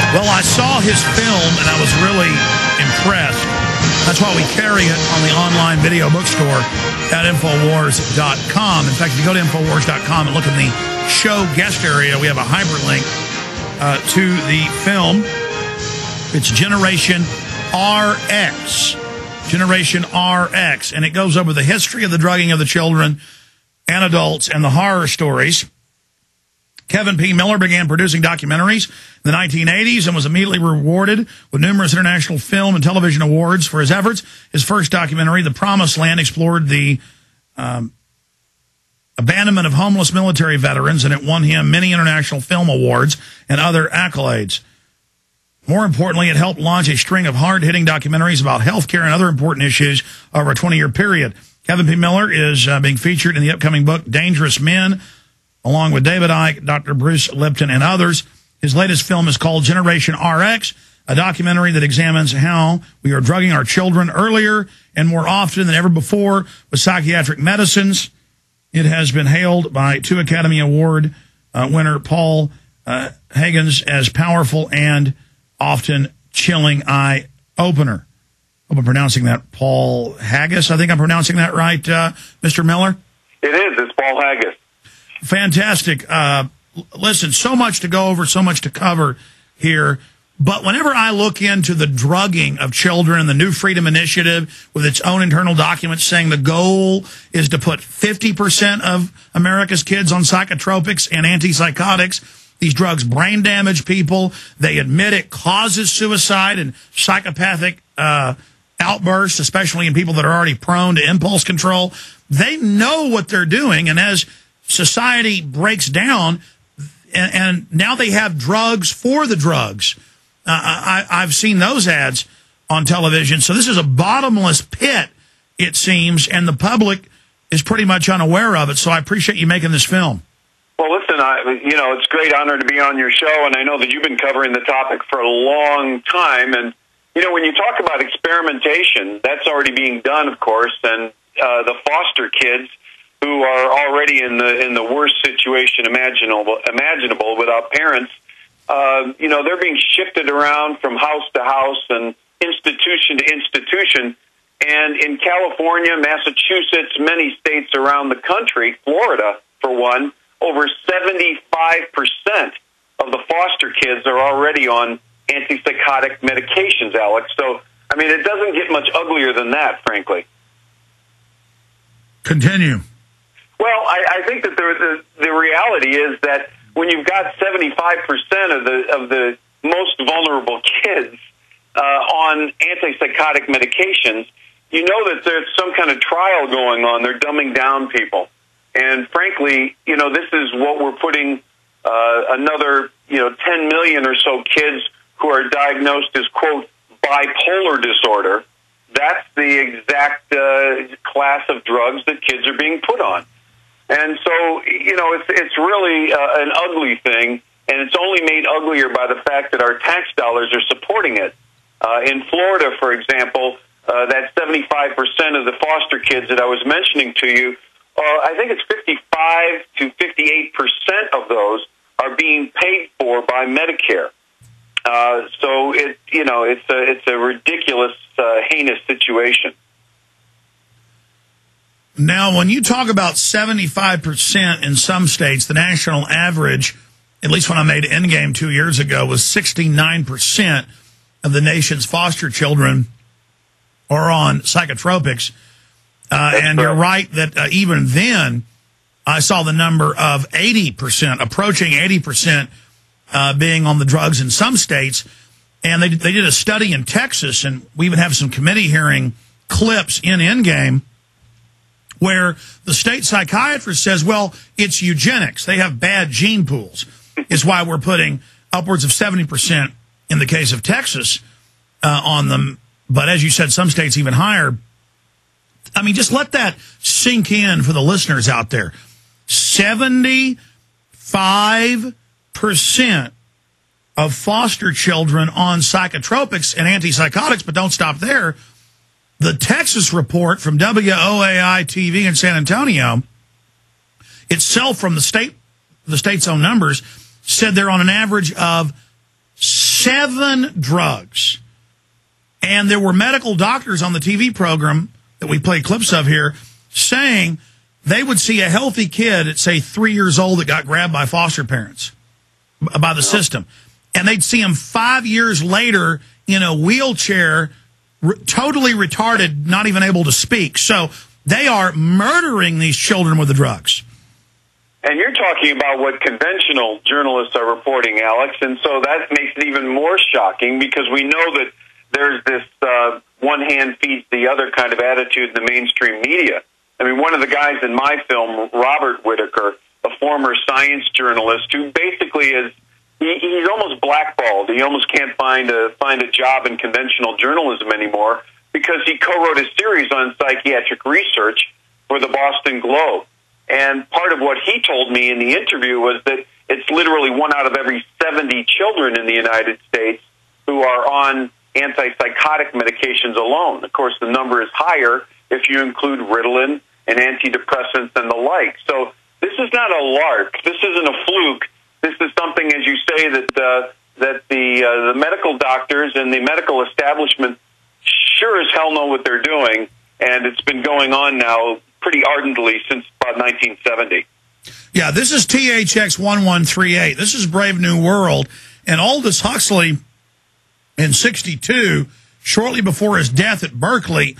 Well, I saw his film, and I was really impressed. That's why we carry it on the online video bookstore at Infowars.com. In fact, if you go to Infowars.com and look in the show guest area, we have a hyperlink to the film. It's Generation RX. Generation RX. And it goes over the history of the drugging of the children and adults and the horror stories. Kevin P. Miller began producing documentaries in the 1980s and was immediately rewarded with numerous international film and television awards for his efforts. His first documentary, The Promised Land, explored the abandonment of homeless military veterans, and it won him many international film awards and other accolades. More importantly, it helped launch a string of hard-hitting documentaries about healthcare and other important issues over a 20-year period. Kevin P. Miller is being featured in the upcoming book, Dangerous Men, along with David Icke, Dr. Bruce Lipton, and others. His latest film is called Generation RX, a documentary that examines how we are drugging our children earlier and more often than ever before with psychiatric medicines. It has been hailed by 2 Academy Award winner Paul Higgins as powerful and often chilling eye-opener. Hope I'm pronouncing that. Paul Haggis, I think I'm pronouncing that right, Mr. Miller? It is. It's Paul Haggis. Fantastic. Listen, so much to go over, so much to cover here. But whenever I look into the drugging of children and the New Freedom Initiative with its own internal documents saying the goal is to put 50% of America's kids on psychotropics and antipsychotics, these drugs brain damage people. They admit it causes suicide and psychopathic outbursts, especially in people that are already prone to impulse control. They know what they're doing, and as society breaks down, and now they have drugs for the drugs. I've seen those ads on television. So this is a bottomless pit, it seems, and the public is pretty much unaware of it. So I appreciate you making this film. Well, listen, it's a great honor to be on your show, and I know that you've been covering the topic for a long time. And, when you talk about experimentation, that's already being done, of course, and the foster kids who are already in the worst situation imaginable without parents, they're being shifted around from house to house and institution to institution. And in California, Massachusetts, many states around the country, Florida, for one, over 75% of the foster kids are already on antipsychotic medications, Alex. So, it doesn't get much uglier than that, frankly. Continue. Well, I think that the reality is that when you've got 75% of the most vulnerable kids on antipsychotic medications, you know that there's some kind of trial going on. They're dumbing down people. And frankly, this is what we're putting another, 10 million or so kids who are diagnosed as, quote, bipolar disorder. That's the exact class of drugs that kids are being put on. And so, it's really an ugly thing, and it's only made uglier by the fact that our tax dollars are supporting it. In Florida, for example, that 75% of the foster kids that I was mentioning to you, I think it's 55 to 58% of those are being paid for by Medicare. So it's a ridiculous, heinous situation. Now, when you talk about 75% in some states, the national average, at least when I made Endgame 2 years ago, was 69% of the nation's foster children are on psychotropics. And you're right that even then, I saw the number of 80%, approaching 80%, being on the drugs in some states. And they did a study in Texas, and we even have some committee hearing clips in Endgame where the state psychiatrist says, well, it's eugenics. They have bad gene pools, is why we're putting upwards of 70% in the case of Texas on them. But as you said, some states even higher. Just let that sink in for the listeners out there. 75% of foster children on psychotropics and antipsychotics, but don't stop there. The Texas report from WOAI TV in San Antonio, itself from the state's own numbers, said they're on an average of 7 drugs. And there were medical doctors on the TV program that we play clips of here saying they would see a healthy kid at, say, 3 years old that got grabbed by foster parents, by the system. And they'd see him 5 years later in a wheelchair, totally retarded, not even able to speak. So they are murdering these children with the drugs. And you're talking about what conventional journalists are reporting, Alex, and so that makes it even more shocking because we know that there's this one hand feeds the other kind of attitude in the mainstream media. I mean, one of the guys in my film, Robert Whitaker, a former science journalist who basically is, he's almost blackballed. He almost can't find a job in conventional journalism anymore because he co-wrote a series on psychiatric research for the Boston Globe. And part of what he told me in the interview was that it's literally 1 out of every 70 children in the United States who are on antipsychotic medications alone. Of course, the number is higher if you include Ritalin and antidepressants and the like. So this is not a lark. This isn't a fluke. This is something, as you say, that the medical doctors and the medical establishment sure as hell know what they're doing, and it's been going on now pretty ardently since about 1970. Yeah, this is THX 1138. This is Brave New World. And Aldous Huxley, in 1962, shortly before his death at Berkeley,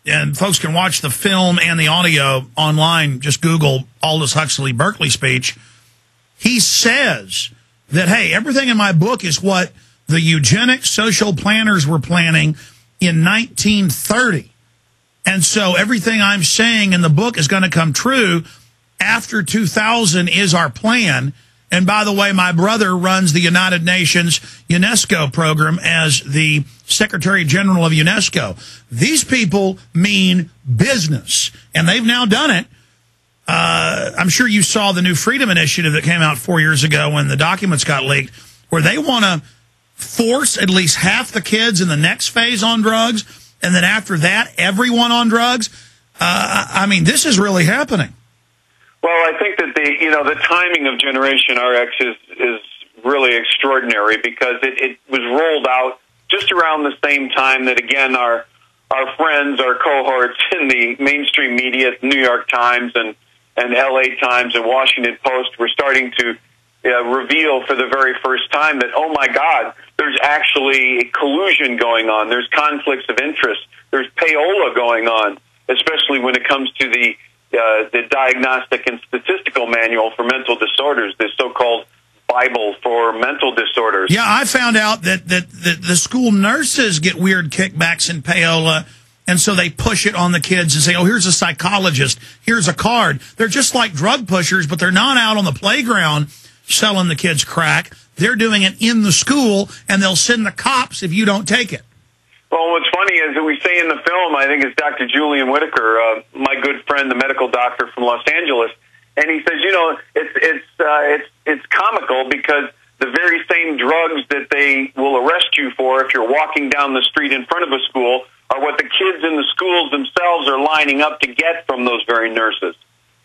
and folks can watch the film and the audio online, just Google Aldous Huxley Berkeley speech, he says that, hey, everything in my book is what the eugenic social planners were planning in 1930. And so everything I'm saying in the book is going to come true. After 2000 is our plan. And by the way, my brother runs the United Nations UNESCO program as the Secretary General of UNESCO. These people mean business, and they've now done it. I'm sure you saw the New Freedom Initiative that came out 4 years ago when the documents got leaked, where they want to force at least half the kids in the next phase on drugs, and then after that, everyone on drugs. I mean, this is really happening. Well, I think that the timing of Generation RX is really extraordinary because it was rolled out just around the same time that, again, our friends, our cohorts in the mainstream media, New York Times and LA Times and Washington Post were starting to reveal for the very first time that, oh my God, there's actually a collusion going on. There's conflicts of interest. There's payola going on, especially when it comes to the Diagnostic and Statistical Manual for Mental Disorders, the so-called Bible for mental disorders. Yeah, I found out that the school nurses get weird kickbacks in payola, and so they push it on the kids and say, oh, here's a psychologist, here's a card. They're just like drug pushers, but they're not out on the playground selling the kids crack. They're doing it in the school, and they'll send the cops if you don't take it. Well, what's funny is that we say in the film, I think it's Dr. Julian Whitaker, my good friend, the medical doctor from Los Angeles, and he says, it's comical because the very same drugs that they will arrest you for if you're walking down the street in front of a school are what the kids in the schools themselves are lining up to get from those very nurses.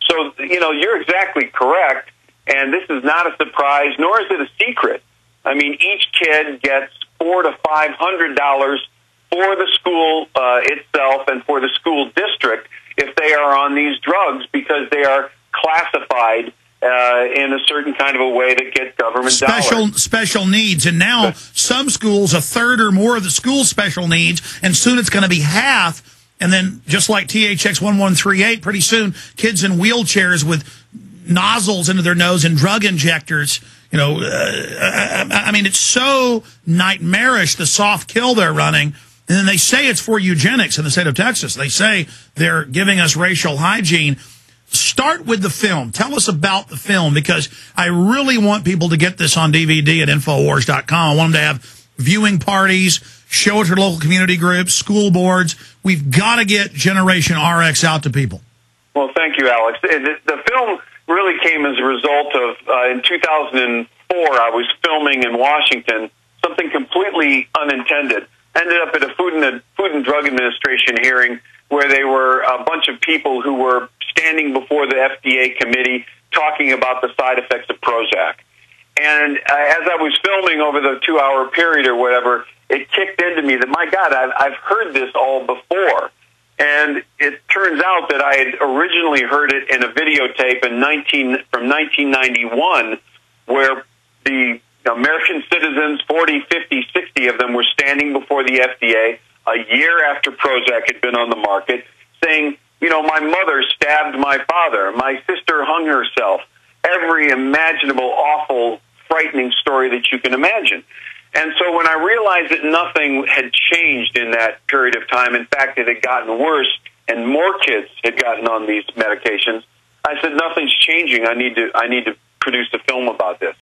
So, you're exactly correct, and this is not a surprise, nor is it a secret. I mean, each kid gets $400 to $500 for the school itself and for the school district if they are on these drugs because they are classified in a certain kind of a way that gets government dollars. Special needs. And now some schools, a third or more of the school's special needs, and soon it's going to be half. And then just like THX 1138, pretty soon kids in wheelchairs with nozzles into their nose and drug injectors. I mean, it's so nightmarish, the soft kill they're running. And then they say it's for eugenics in the state of Texas. They say they're giving us racial hygiene. Start with the film. Tell us about the film, because I really want people to get this on DVD at Infowars.com. I want them to have viewing parties, show it to local community groups, school boards. We've got to get Generation RX out to people. Well, thank you, Alex. The film really came as a result of, in 2004, I was filming in Washington, something completely unintended. Ended up at a Food and Drug Administration hearing where they were a bunch of people who were standing before the FDA committee talking about the side effects of Prozac. And as I was filming over the 2-hour period or whatever, it kicked into me that, my God, I've heard this all before. And it turns out that I had originally heard it in a videotape from 1991, where the American citizens, 40, 50, 60 of them, were standing before the FDA a year after Prozac had been on the market, saying, my mother stabbed my father, my sister hung herself, every imaginable, awful, frightening story that you can imagine. And so when I realized that nothing had changed in that period of time, in fact, it had gotten worse and more kids had gotten on these medications, I said, nothing's changing. I need to produce a film about this.